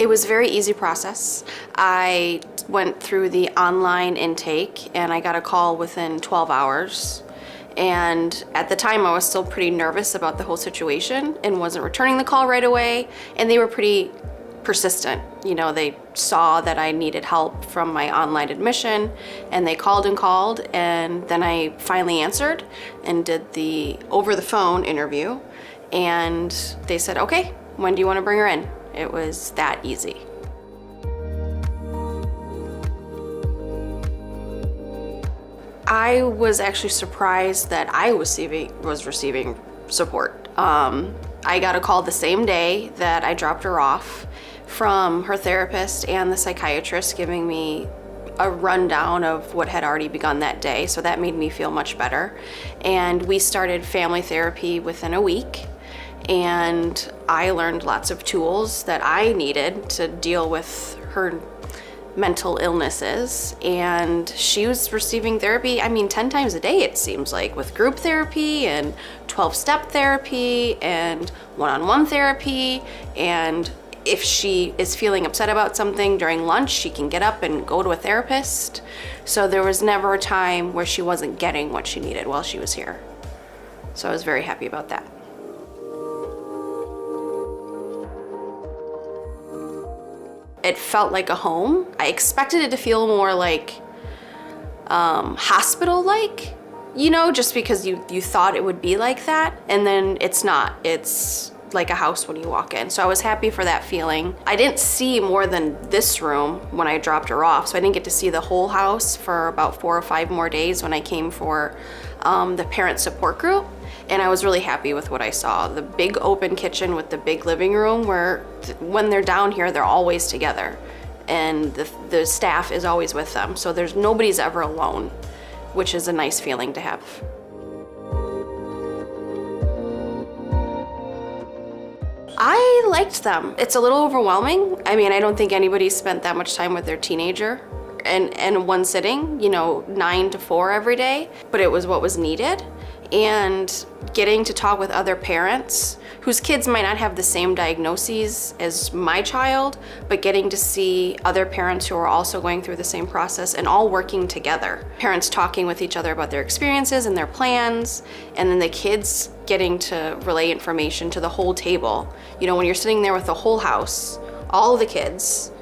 It was a very easy process. I went through the online intake and I got a call within 12 hours. And at the time I was still pretty nervous about the whole situation and wasn't returning the call right away. And they were pretty persistent. You know, they saw that I needed help from my online admission and they called, and then I finally answered and did the over the phone interview. And they said, okay, when do you want to bring her in? It was that easy. I was actually surprised that I was receiving support. I got a call the same day that I dropped her off from her therapist and the psychiatrist giving me a rundown of what had already begun that day, so that made me feel much better. And we started family therapy within a week. And I learned lots of tools that I needed to deal with her mental illnesses. And she was receiving therapy, 10 times a day it seems like, with group therapy and 12-step therapy and one-on-one therapy. And if she is feeling upset about something during lunch, she can get up and go to a therapist. So there was never a time where she wasn't getting what she needed while she was here. So I was very happy about that. It felt like a home. I expected it to feel more like hospital-like, you know, just because you thought it would be like that, and then it's not. It's like a house when you walk in. So I was happy for that feeling. I didn't see more than this room when I dropped her off, so I didn't get to see the whole house for about 4 or 5 more days when I came for the parent support group. And I was really happy with what I saw. The big open kitchen with the big living room where when they're down here, they're always together. And the staff is always with them. So nobody's ever alone, which is a nice feeling to have. I liked them. It's a little overwhelming. I don't think anybody spent that much time with their teenager in one sitting, 9 to 4 every day, but it was what was needed. And getting to talk with other parents whose kids might not have the same diagnoses as my child, but getting to see other parents who are also going through the same process and all working together. Parents talking with each other about their experiences and their plans, and then the kids getting to relay information to the whole table. When you're sitting there with the whole house, all the kids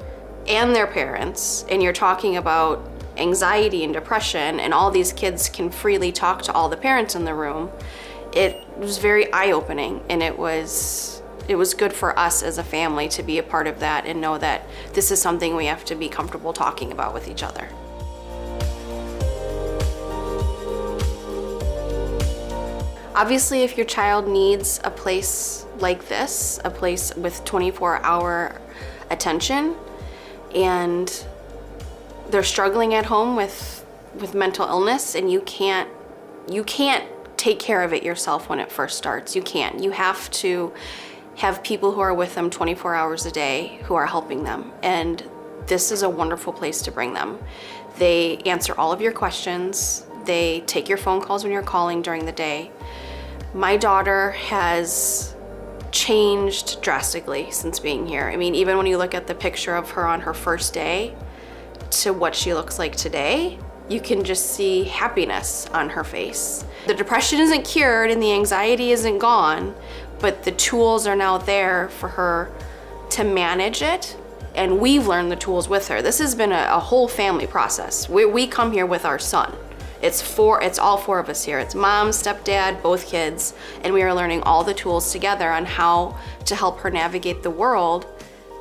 and their parents, and you're talking about anxiety and depression, and all these kids can freely talk to all the parents in the room, it was very eye-opening, and it was good for us as a family to be a part of that and know that this is something we have to be comfortable talking about with each other. Obviously, if your child needs a place like this, a place with 24-hour attention, and they're struggling at home with mental illness, and you can't take care of it yourself when it first starts. You can't. You have to have people who are with them 24 hours a day who are helping them, and this is a wonderful place to bring them. They answer all of your questions. They take your phone calls when you're calling during the day. My daughter has changed drastically since being here. Even when you look at the picture of her on her first day to what she looks like today, you can just see happiness on her face. The depression isn't cured and the anxiety isn't gone, but the tools are now there for her to manage it, and we've learned the tools with her. This has been a whole family process. We come here with our son. It's all 4 of us here. It's mom, stepdad, both kids, and we are learning all the tools together on how to help her navigate the world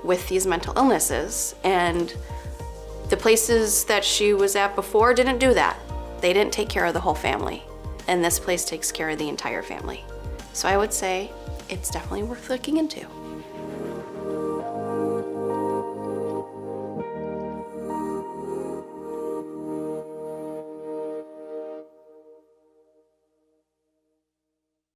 with these mental illnesses. And the places that she was at before didn't do that. They didn't take care of the whole family. And this place takes care of the entire family. So I would say it's definitely worth looking into.